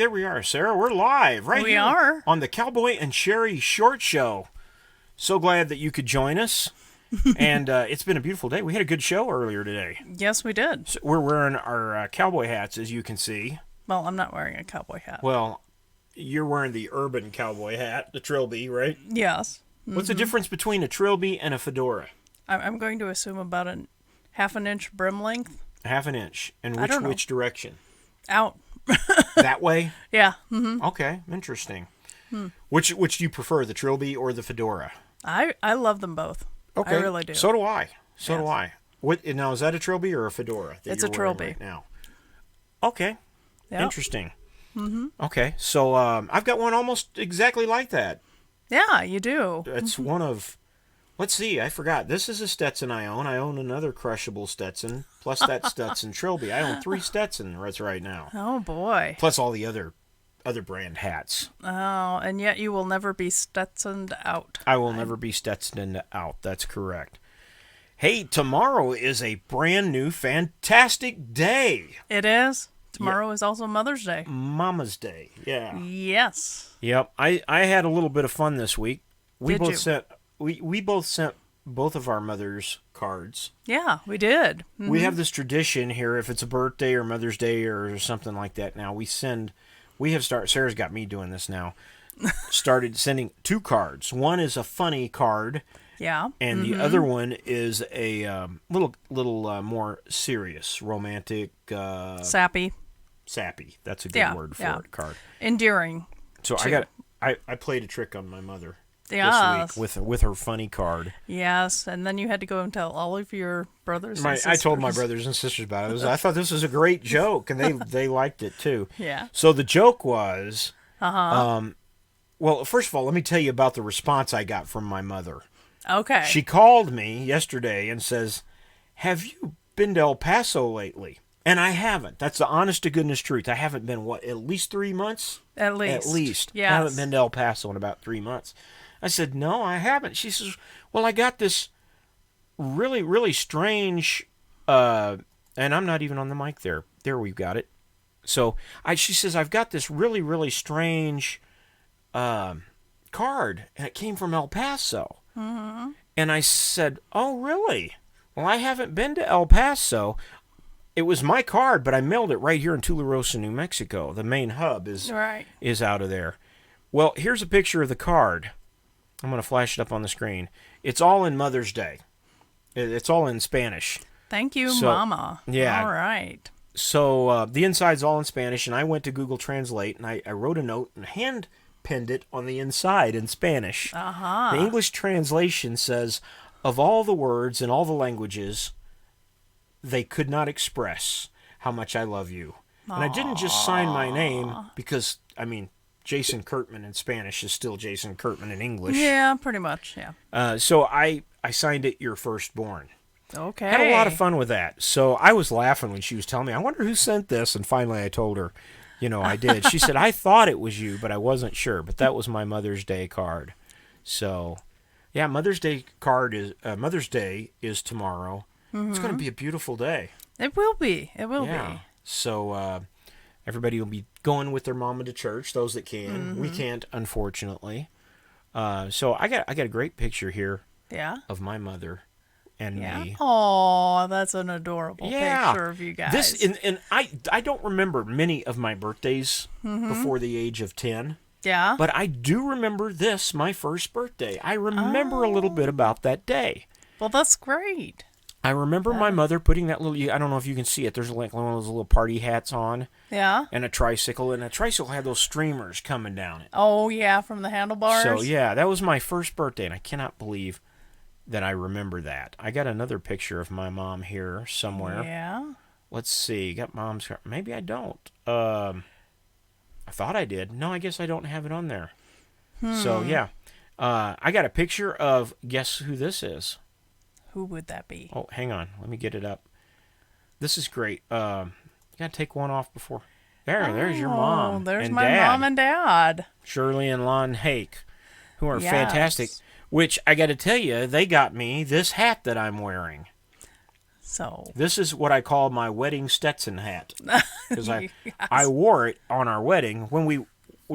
there we are, Sarah. We're live right We here are. on the Cowboy and Sherry Short Show. So glad that you could join us. And it's been a beautiful day. We had a good show earlier today. Yes, we did. So we're wearing our cowboy hats, as you can see. Well, I'm not wearing a cowboy hat. Well, you're wearing the urban cowboy hat, the trilby, right? Yes. What's the difference between a trilby and a fedora? I'm going to assume about a half an inch brim length. Half an inch. And I don't know. which direction? Out. That way? Yeah. Mm-hmm. Okay, interesting. Which do you prefer, the trilby or the fedora? I love them both. Okay. I really do. So do I. So Yes. do I. What now? Is that a trilby or a fedora? That It's you're a wearing trilby. right now. Okay. Yep. Interesting. Mm-hmm. Okay. So I've got one almost exactly like that. Yeah, you do. It's one of. Let's see. I forgot. This is a Stetson I own. I own another crushable Stetson plus that Stetson trilby. I own 3 Stetsons right now. Oh, boy. Plus all the other brand hats. Oh, and yet you will never be Stetsoned out. I will never be Stetsoned out. That's correct. Hey, tomorrow is a brand new fantastic day. It is. Tomorrow is also Mother's Day. Mama's Day. Yeah. Yes. Yep. I had a little bit of fun this week. We Did both you? sent we both sent both of our mothers cards. Yeah, we did. Mhm. We have this tradition here, if it's a birthday or Mother's Day or something like that. Now Sarah's got me doing this now. Started sending 2 cards. One is a funny card, Yeah. and the other one is a little more serious, romantic, Sappy. sappy. That's a good Yeah, word for yeah. it. Card. Endearing. So Too. I played a trick on my mother Yes. this week with her funny card. Yes, and then you had to go and tell all of your brothers and sisters. I told my brothers and sisters about it. I thought this was a great joke, and they liked it too. Yeah. So the joke was, Uh-huh. well, first of all, let me tell you about the response I got from my mother. Okay. She called me yesterday and says, "Have you been to El Paso lately?" And I haven't. That's the honest to goodness truth. I haven't been, at least 3 months? At least. At least. Yes. I haven't been to El Paso in about 3 months. I said, "No, I haven't." She says, "Well, I got this really, really strange," and I'm not even on the mic there. There, we've got it. So she says, "I've got this really, really strange card, and it came from El Paso." Mm-hmm. And I said, "Oh, really? Well, I haven't been to El Paso. It was my card, but I mailed it right here in Tularosa, New Mexico. The main hub is out of there." Well, here's a picture of the card. I'm going to flash it up on the screen. It's all in Mother's Day. It's all in Spanish. Thank you, So, Mama. yeah. All right. So the inside's all in Spanish, and I went to Google Translate, and I wrote a note and hand-penned it on the inside in Spanish. Uh-huh. The English translation says, "Of all the words in all the languages, they could not express how much I love you." And I didn't just sign my name because, Jason Kurtman in Spanish is still Jason Kurtman in English. Yeah, pretty much, yeah. So I signed it "Your Firstborn." Okay. Had a lot of fun with that. So I was laughing when she was telling me, "I wonder who sent this." And finally I told her, I did. She said, "I thought it was you, but I wasn't sure." But that was my Mother's Day card. So, yeah, Mother's Day is tomorrow. Mm-hmm. It's going to be a beautiful day. It will be. It will be. So everybody will be going with their mama to church, those that can. Mm-hmm. We can't, unfortunately. So I got a great picture here of my mother and me. Oh, that's an adorable picture of you guys. And I don't remember many of my birthdays before the age of 10. Yeah. But I do remember this, my first birthday. I remember a little bit about that day. Well, that's great. I remember my mother putting that little, I don't know if you can see it, there's like one of those little party hats on. Yeah. And a tricycle had those streamers coming down it. Oh, yeah, from the handlebars? So, yeah, that was my first birthday, and I cannot believe that I remember that. I got another picture of my mom here somewhere. Yeah. Let's see, got mom's, maybe I don't. I thought I did. No, I guess I don't have it on there. So, yeah. I got a picture of, guess who this is? Who would that be? Oh, hang on. Let me get it up. This is great. You got to take one off before. There's your mom. There's and my dad. mom and dad. Shirley and Lon Hake, who are Yes. fantastic. Which, I got to tell you, they got me this hat that I'm wearing. So this is what I call my wedding Stetson hat, because yes. I wore it on our wedding when we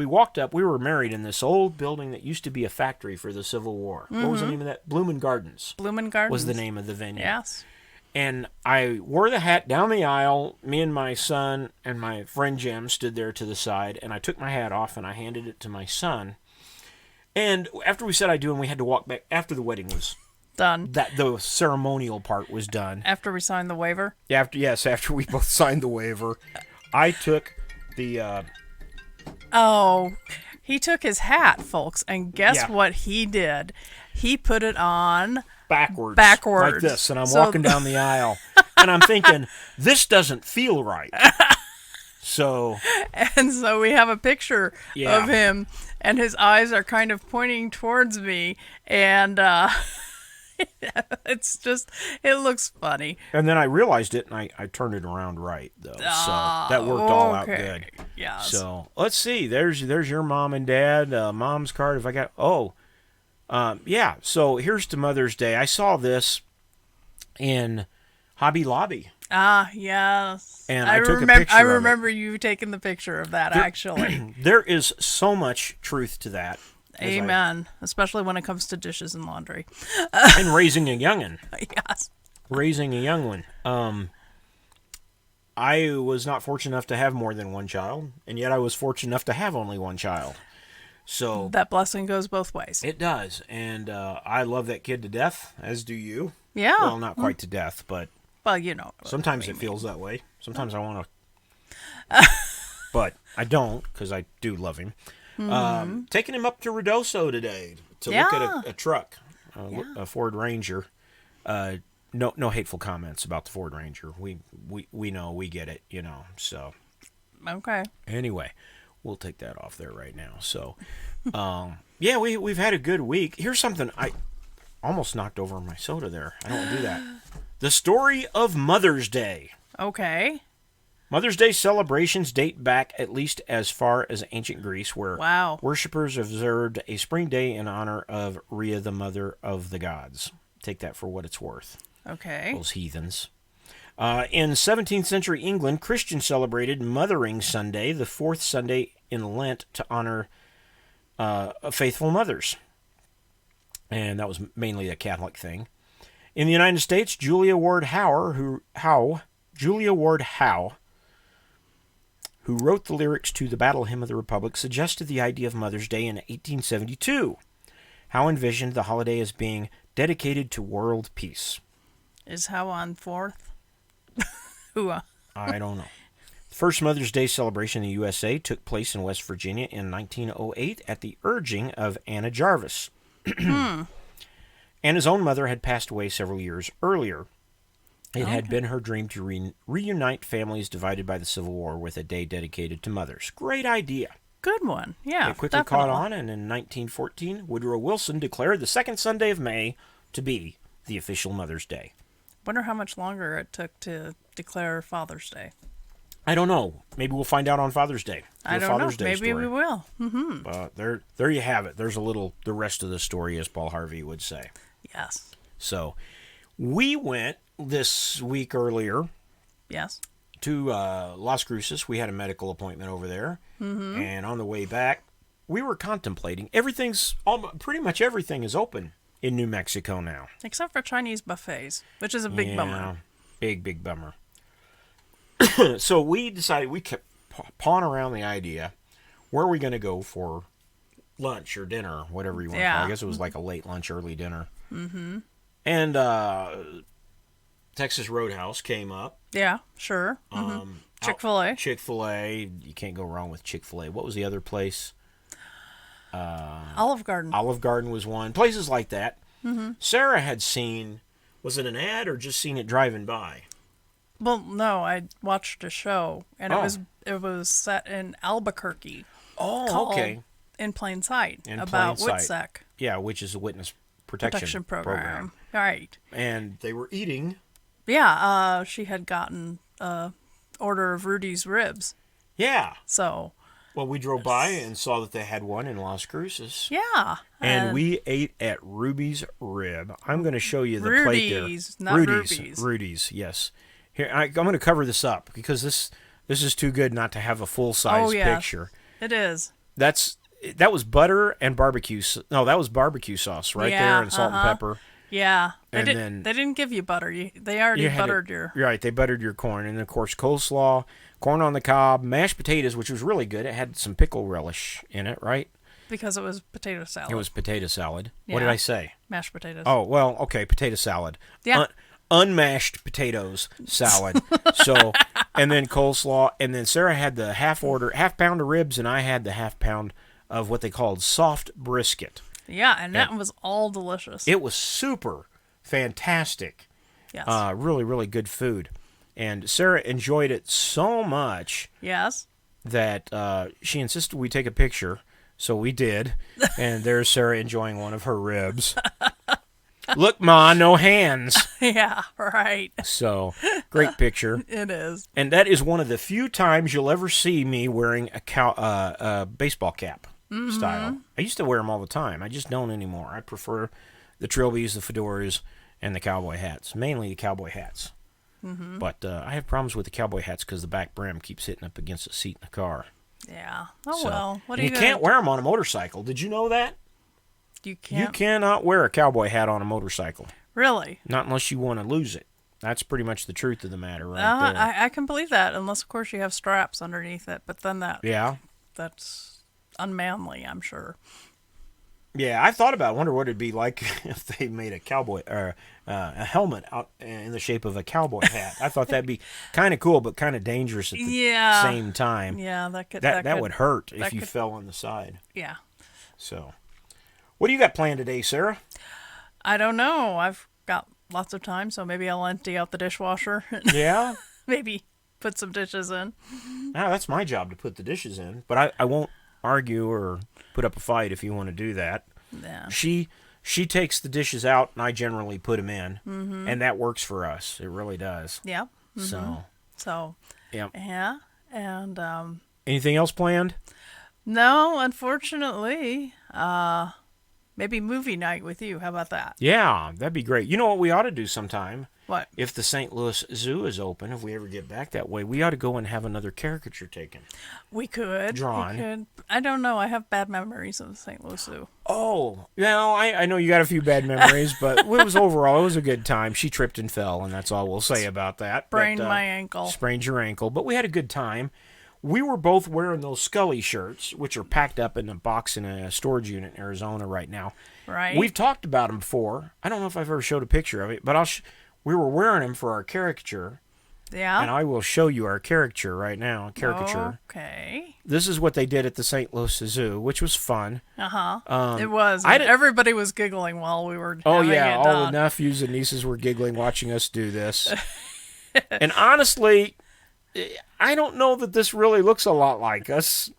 walked up. We were married in this old building that used to be a factory for the Civil War. Mm-hmm. What was the name of that? Bloomin' Gardens. Bloomin' Gardens was the name of the venue. Yes. And I wore the hat down the aisle. Me and my son and my friend Jim stood there to the side, and I took my hat off and I handed it to my son. And after we said I do, and we had to walk back after the wedding was done. That the ceremonial part was done. After we signed the waiver? After we both signed the waiver, I took the he took his hat, folks, and guess what he did? He put it on backwards like this, and I'm walking down the aisle, and I'm thinking, this doesn't feel right. So we have a picture of him, and his eyes are kind of pointing towards me, and it's just, it looks funny. And then I realized it, and I turned it around right, though. So that worked all out good. Yeah. So let's see. There's your mom and dad. Mom's card. If I got So here's to Mother's Day. I saw this in Hobby Lobby. Yes. And I took a picture. I remember you taking the picture of that. Actually, there is so much truth to that. Amen. Especially when it comes to dishes and laundry. And raising a young'un. Yes. Raising a young one. I was not fortunate enough to have more than one child, and yet I was fortunate enough to have only one child. So that blessing goes both ways. It does, and I love that kid to death, as do you. Yeah. Well, not quite to death, but sometimes it feels that way. Sometimes I want to, but I don't, because I do love him. Mm-hmm. Taking him up to Ruidoso today to look at a truck, a Ford Ranger. No hateful comments about the Ford Ranger. We know, we get it, so. Okay. Anyway, we'll take that off there right now. So, we've had a good week. Here's something I almost knocked over my soda there. I don't want to do that. The story of Mother's Day. Okay. Mother's Day celebrations date back at least as far as ancient Greece, where worshippers observed a spring day in honor of Rhea, the mother of the gods. Take that for what it's worth. Okay. Those heathens. In 17th century England, Christians celebrated Mothering Sunday, the fourth Sunday in Lent, to honor faithful mothers. And that was mainly a Catholic thing. In the United States, Julia Ward Howe, who wrote the lyrics to the Battle Hymn of the Republic, suggested the idea of Mother's Day in 1872. Howe envisioned the holiday as being dedicated to world peace. Is Howe on fourth? I don't know. The first Mother's Day celebration in the USA took place in West Virginia in 1908 at the urging of Anna Jarvis. Anna's own mother had passed away several years earlier. It had been her dream to reunite families divided by the Civil War with a day dedicated to mothers. Great idea. Good one. Yeah, it quickly caught on, and in 1914, Woodrow Wilson declared the second Sunday of May to be the official Mother's Day. Wonder how much longer it took to declare Father's Day. I don't know. Maybe we'll find out on Father's Day. I don't know. Maybe we will. Mm-hmm. But there you have it. There's the rest of the story, as Paul Harvey would say. Yes. So, we went this week earlier. Yes. To Las Cruces. We had a medical appointment over there. Mm-hmm. And on the way back, we were contemplating. Pretty much everything is open in New Mexico now. Except for Chinese buffets, which is a big bummer. Big bummer. So we decided, we kept pawing around the idea, where are we going to go for lunch or dinner, whatever you want to call it. I guess it was like a late lunch, early dinner. Mm-hmm. And Texas Roadhouse came up. Yeah, sure. Mm-hmm. Chick-fil-A. Chick-fil-A. You can't go wrong with Chick-fil-A. What was the other place? Olive Garden. Olive Garden was one. Places like that. Mm-hmm. Sarah had seen, was it an ad or just seen it driving by? Well, no, I watched a show, and it was set in Albuquerque. Oh, okay. In Plain Sight, about WITSEC. Yeah, which is a witness protection program. Right. And they were eating. Yeah, she had gotten order of Rudy's ribs. Yeah. So. Well, we drove by and saw that they had one in Las Cruces. Yeah. And we ate at Ruby's Rib. I'm going to show you the plate there. Not Ruby's. Rudy's, yes. Here, I'm going to cover this up because this is too good not to have a full-size picture. It is. That was butter and barbecue. No, that was barbecue sauce right there and salt and pepper. Yeah. They then didn't give you butter. They already buttered your... Right, they buttered your corn. And, of course, coleslaw, corn on the cob, mashed potatoes, which was really good. It had some pickle relish in it, right? Because it was potato salad. It was potato salad. Yeah. What did I say? Mashed potatoes. Oh, well, okay, potato salad. Yeah. Unmashed potatoes salad. So, and then coleslaw. And then Sarah had the half pound of ribs, and I had the half pound of what they called soft brisket. Yeah, and that was all delicious. It was super fantastic. Yes. Really, really good food. And Sarah enjoyed it so much. Yes. That she insisted we take a picture. So we did. And there's Sarah enjoying one of her ribs. Look, Ma, no hands. Yeah, right. So, great picture. It is. And that is one of the few times you'll ever see me wearing a baseball cap style. I used to wear them all the time. I just don't anymore. I prefer the trilbies, the fedoras, and the cowboy hats. Mainly the cowboy hats. Mm-hmm. But I have problems with the cowboy hats because the back brim keeps hitting up against the seat in the car. Yeah. Oh, well. What are you can't wear them on a motorcycle. Did you know that? You can't? You cannot wear a cowboy hat on a motorcycle. Really? Not unless you want to lose it. That's pretty much the truth of the matter right there. I can believe that, unless, of course, you have straps underneath it. But then that's unmanly, I'm sure. Yeah, I thought about it. I wonder what it'd be like if they made a cowboy or a helmet out in the shape of a cowboy hat. I thought that'd be kind of cool, but kind of dangerous at the same time. Yeah, that would hurt if you fell on the side. Yeah. So, what do you got planned today, Sarah? I don't know. I've got lots of time, so maybe I'll empty out the dishwasher. Yeah. Maybe put some dishes in. No, that's my job to put the dishes in, but I won't argue or put up a fight if you want to do that. Yeah. She takes the dishes out, and I generally put them in, and that works for us. It really does. Yeah. Mm-hmm. So. Yep. Yeah. And anything else planned? No, unfortunately. Maybe movie night with you. How about that? Yeah, that'd be great. You know what we ought to do sometime? What? If the St. Louis Zoo is open, if we ever get back that way, we ought to go and have another caricature taken. We could. Drawn. We could. I don't know. I have bad memories of the St. Louis Zoo. Oh, well, I know you got a few bad memories, but it was overall, it was a good time. She tripped and fell, and that's all we'll say about that. Sprained my ankle. Sprained your ankle, but we had a good time. We were both wearing those Scully shirts, which are packed up in a box in a storage unit in Arizona right now. Right. We've talked about them before. I don't know if I've ever showed a picture of it, but we were wearing them for our caricature. Yeah. And I will show you our caricature right now. Caricature. Okay. This is what they did at the St. Louis Zoo, which was fun. It was. Everybody was giggling while we were having it all done. the nephews and nieces were giggling watching us do this. And honestly, I don't know that this really looks a lot like us.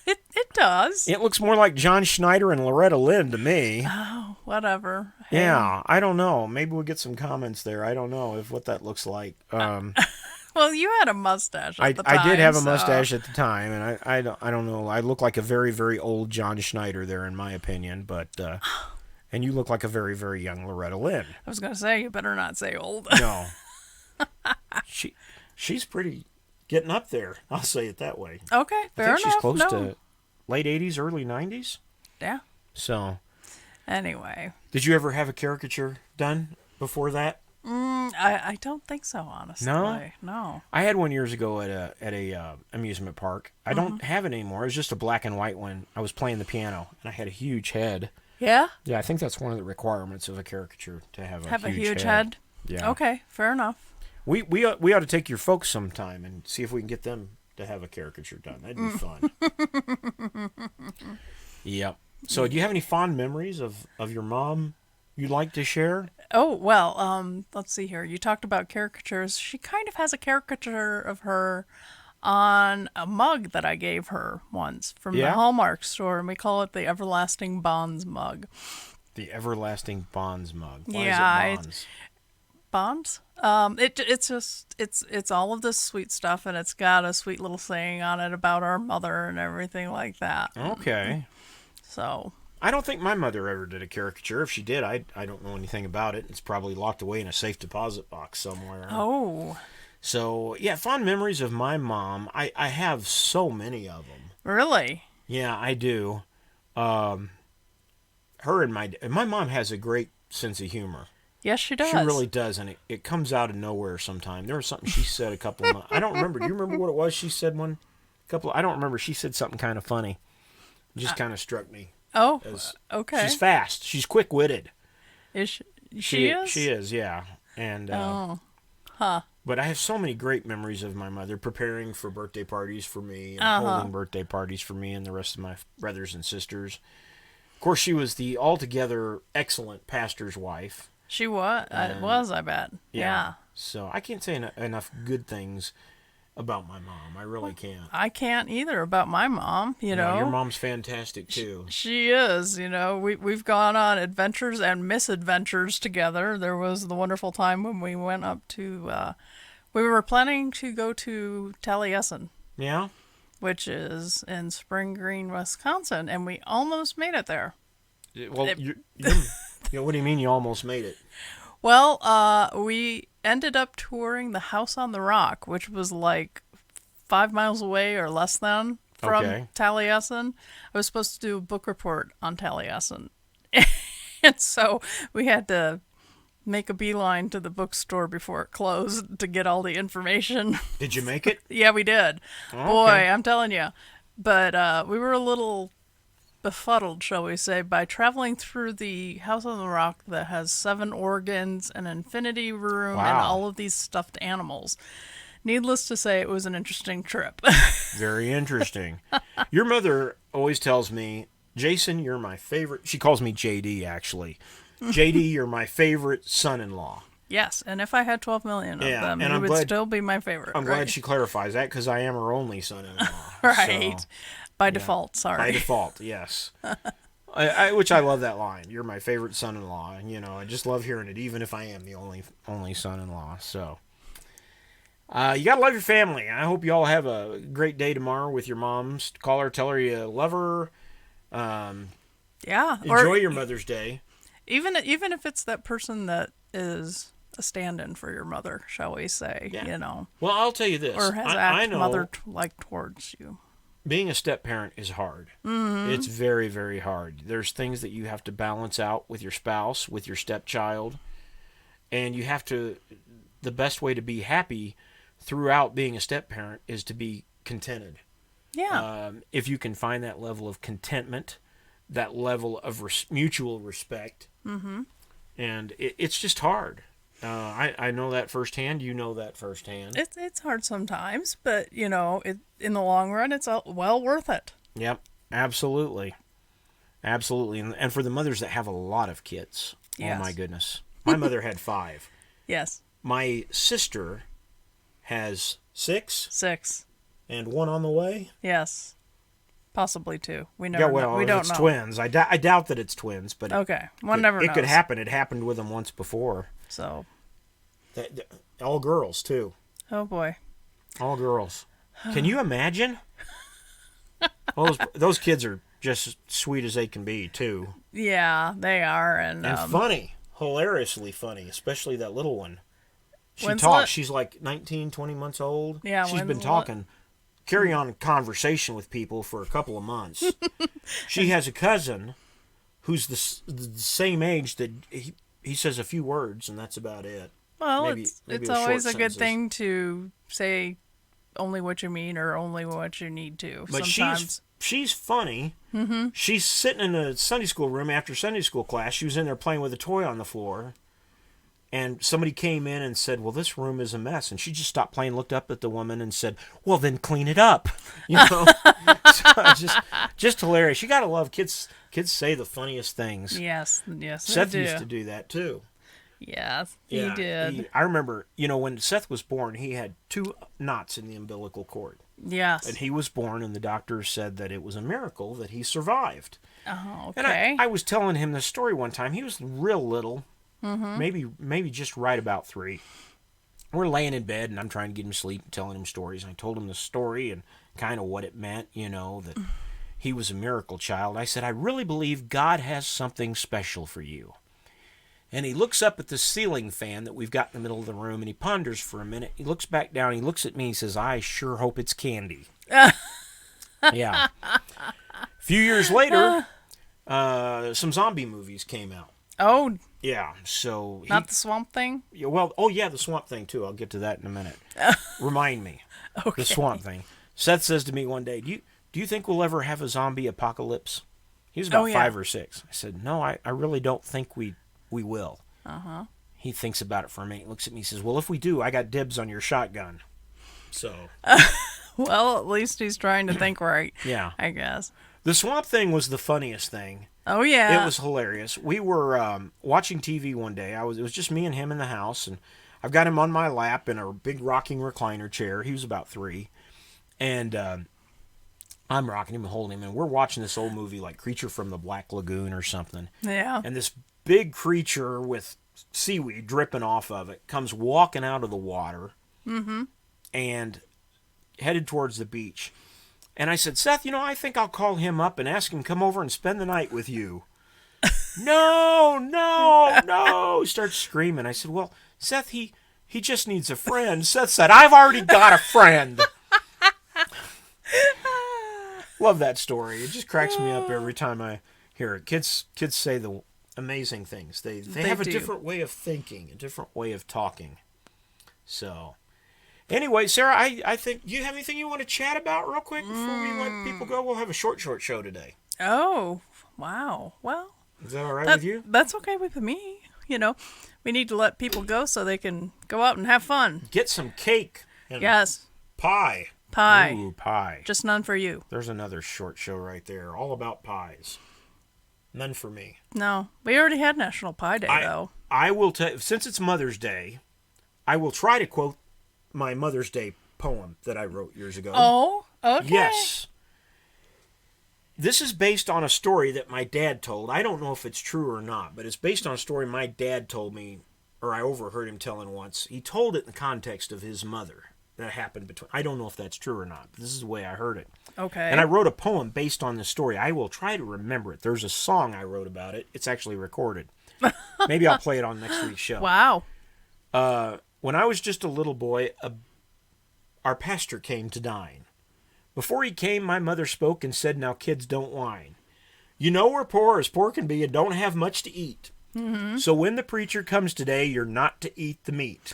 It does. It looks more like John Schneider and Loretta Lynn to me. Oh, whatever. Hey. Yeah, I don't know. Maybe we'll get some comments there. I don't know what that looks like. Well, you had a mustache at the time. I did have a mustache at the time, and I don't know. I look like a very, very old John Schneider there, in my opinion. But and you look like a very, very young Loretta Lynn. I was going to say, you better not say old. No. She's pretty getting up there. I'll say it that way. Okay, fair enough. I think she's close to late 80s, early 90s. Yeah. So. Anyway. Did you ever have a caricature done before that? I don't think so, honestly. No. I had one years ago at a amusement park. I don't have it anymore. It was just a black and white one. I was playing the piano, and I had a huge head. Yeah? Yeah, I think that's one of the requirements of a caricature, to have a huge head. Yeah. Okay, fair enough. We ought to take your folks sometime and see if we can get them to have a caricature done. That'd be fun. Yep. So, do you have any fond memories of your mom you'd like to share? Oh, well, let's see here. You talked about caricatures. She kind of has a caricature of her on a mug that I gave her once from the Hallmark store, and we call it the Everlasting Bonds mug. The Everlasting Bonds mug. Why is it bonds? bonds. It's all of this sweet stuff, and it's got a sweet little saying on it about our mother and everything like that. Okay. So I don't think my mother ever did a caricature. If she did, I don't know anything about it. It's probably locked away in a safe deposit box somewhere. Oh. So, yeah, fond memories of my mom. I have so many of them. Really? Yeah, I do. Her and my mom has a great sense of humor. Yes, she does. She really does, and it comes out of nowhere sometime. There was something she said a couple of months. I don't remember. Do you remember what it was she said I don't remember. She said something kind of funny. It just kind of struck me. Oh, okay. She's fast. She's quick-witted. Is she is? She is, yeah. And but I have so many great memories of my mother preparing for birthday parties for me and holding birthday parties for me and the rest of my brothers and sisters. Of course, she was the altogether excellent pastor's wife. She was. I bet. Yeah. So I can't say enough good things about my mom. I really can't. I can't either about my mom, you know. Your mom's fantastic too. She is, you know. We've gone on adventures and misadventures together. There was the wonderful time when we went up to we were planning to go to Taliesin. Yeah. Which is in Spring Green, Wisconsin, and we almost made it there. Well, what do you mean you almost made it? Well, we ended up touring the House on the Rock, which was like 5 miles away or less than from Taliesin. I was supposed to do a book report on Taliesin. And so we had to make a beeline to the bookstore before it closed to get all the information. Did you make it? Yeah, we did. Oh, boy, I'm telling you. But we were a little befuddled, shall we say, by traveling through the House on the Rock that has 7 organs, an infinity room, and all of these stuffed animals. Needless to say, it was an interesting trip. Very interesting. Your mother always tells me, Jason, you're my favorite. She calls me JD, actually. JD, you're my favorite son-in-law. Yes, and if I had 12 million of them, you would still be my favorite. I'm glad she clarifies that because I am her only son-in-law. Right. So, by default, sorry. By default, yes. Which I love that line. You're my favorite son-in-law. You know, I just love hearing it, even if I am the only son-in-law. So, you gotta love your family. I hope you all have a great day tomorrow with your moms. Call her, tell her you love her. Enjoy your Mother's Day. Even if it's that person that is a stand-in for your mother, shall we say, you know. Well, I'll tell you this. Or has acted mother-like towards you. Being a step-parent is hard. Mm-hmm. It's very, very hard. There's things that you have to balance out with your spouse, with your stepchild, and you have to, the best way to be happy throughout being a step-parent is to be contented. Yeah. If you can find that level of contentment, that level of mutual respect, and it's just hard. I know that firsthand. You know that firsthand. It's hard sometimes, but you know, in the long run, it's well worth it. Yep, absolutely, and for the mothers that have a lot of kids, oh my goodness, my mother had 5. Yes. My sister has 6. 6. And 1 on the way. Yes. Possibly 2. We never. Yeah, well, we don't it's know. Twins. I doubt that it's twins, but okay, one never knows. It could happen. It happened with them once before. So, all girls too. Oh boy. All girls. Can you imagine? Those kids are just sweet as they can be too. Yeah, they are, and funny, hilariously funny, especially that little one. She talks. She's like 19, 20 months old. Yeah, she's been talking. Carry on a conversation with people for a couple of months. She has a cousin who's the same age that he says a few words, and that's about it. Well, it's always a good thing to say only what you mean or only what you need to. But sometimes. She's funny. Mm-hmm. She's sitting in a Sunday school room after Sunday school class. She was in there playing with a toy on the floor. And somebody came in and said, well, this room is a mess. And she just stopped playing, looked up at the woman and said, well, then clean it up. You know? So just hilarious. You got to love kids. Kids say the funniest things. Yes, Seth used to do that, too. Yes, he did. I remember, when Seth was born, he had 2 knots in the umbilical cord. Yes. And he was born, and the doctors said that it was a miracle that he survived. Oh, okay. And I was telling him the story one time. He was real little. maybe just right about 3. We're laying in bed, and I'm trying to get him to sleep and telling him stories. And I told him the story and kind of what it meant, that he was a miracle child. I said, I really believe God has something special for you. And he looks up at the ceiling fan that we've got in the middle of the room, and he ponders for a minute. He looks back down, he looks at me, and he says, I sure hope it's candy. Yeah. A few years later, some zombie movies came out. Oh. Yeah, so... Not the Swamp Thing? Yeah, well, the Swamp Thing, too. I'll get to that in a minute. Remind me. Okay. The Swamp Thing. Seth says to me one day, do you think we'll ever have a zombie apocalypse? He was about 5 or 6. I said, no, I really don't think we will. Uh-huh. He thinks about it for a minute. He looks at me and says, well, if we do, I got dibs on your shotgun. So... Well, at least he's trying to think right. Yeah. I guess. The Swamp Thing was the funniest thing. Oh, yeah. It was hilarious. We were watching TV one day. It was just me and him in the house, and I've got him on my lap in a big rocking recliner chair. He was about 3. And I'm rocking him and holding him, and we're watching this old movie like Creature from the Black Lagoon or something. Yeah. And this big creature with seaweed dripping off of it comes walking out of the water and headed towards the beach. And I said, Seth, I think I'll call him up and ask him to come over and spend the night with you. No. He starts screaming. I said, well, Seth, he just needs a friend. Seth said, I've already got a friend. Love that story. It just cracks me up every time I hear it. Kids say the amazing things. They have a different way of thinking, a different way of talking. So... Anyway, Sarah, I think, do you have anything you want to chat about real quick before we let people go? We'll have a short show today. Oh, wow. Well. Is that all right with you? That's okay with me. We need to let people go so they can go out and have fun. Get some cake. And yes. Pie. Pie. Ooh, pie. Just none for you. There's another short show right there, all about pies. None for me. No. We already had National Pie Day, though. I will tell you, since it's Mother's Day, I will try to quote my Mother's Day poem that I wrote years ago. Oh, okay. Yes. This is based on a story that my dad told. I don't know if it's true or not, but it's based on a story my dad told me, or I overheard him telling once. He told it in the context of his mother. That happened between... I don't know if that's true or not, but this is the way I heard it. Okay. And I wrote a poem based on this story. I will try to remember it. There's a song I wrote about it. It's actually recorded. Maybe I'll play it on next week's show. Wow. When I was just a little boy, our pastor came to dine. Before he came, my mother spoke and said, now kids, don't whine. We're poor as poor can be and don't have much to eat. Mm-hmm. So when the preacher comes today, you're not to eat the meat.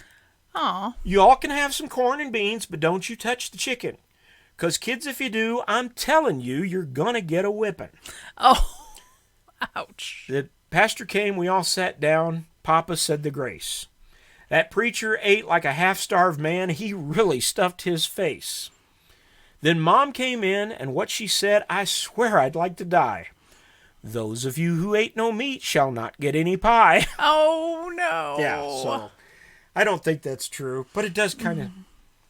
Aw. You all can have some corn and beans, but don't you touch the chicken. 'Cause kids, if you do, I'm telling you, you're gonna get a whipping. Oh, ouch. The pastor came, we all sat down. Papa said the grace. That preacher ate like a half-starved man. He really stuffed his face. Then Mom came in, and what she said, I swear I'd like to die. Those of you who ate no meat shall not get any pie. Oh, no. Yeah, so I don't think that's true, but it does kind of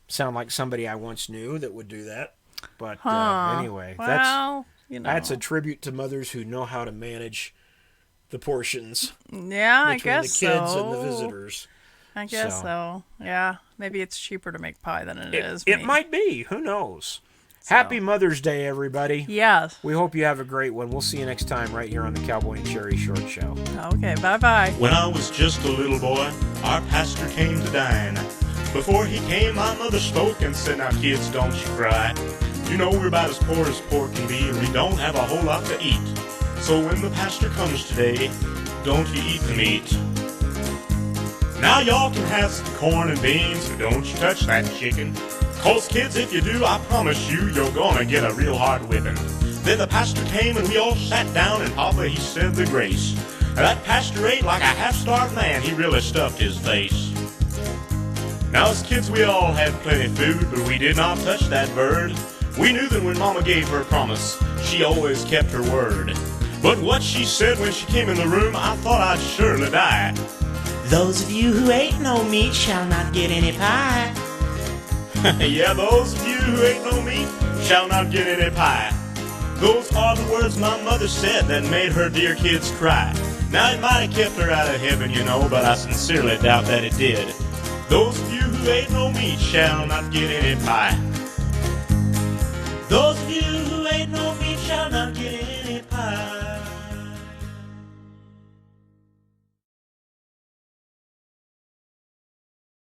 sound like somebody I once knew that would do that. But anyway, that's a tribute to mothers who know how to manage the portions. Yeah, I guess between the kids and the visitors. I guess so. Yeah, maybe it's cheaper to make pie than it is. It might be. Who knows? So. Happy Mother's Day, everybody. Yes. We hope you have a great one. We'll see you next time right here on the Cowboy and Cherry Short Show. Okay, bye-bye. When I was just a little boy, our pastor came to dine. Before he came, my mother spoke and said, now kids, don't you cry. We're about as poor can be, and we don't have a whole lot to eat. So when the pastor comes today, don't you eat the meat. Now y'all can have some corn and beans, but don't you touch that chicken. 'Cause kids, if you do, I promise you, you're gonna get a real hard whipping. Then the pastor came and we all sat down and Papa, he said the grace. That pastor ate like a half-starved man, he really stuffed his face. Now as kids we all had plenty food, but we did not touch that bird. We knew that when Mama gave her promise, she always kept her word. But what she said when she came in the room, I thought I'd surely die. Those of you who ate no meat shall not get any pie. Yeah, those of you who ate no meat shall not get any pie. Those are the words my mother said that made her dear kids cry. Now it might have kept her out of heaven, you know, but I sincerely doubt that it did. Those of you who ate no meat shall not get any pie. Those of you who ate no meat shall not get any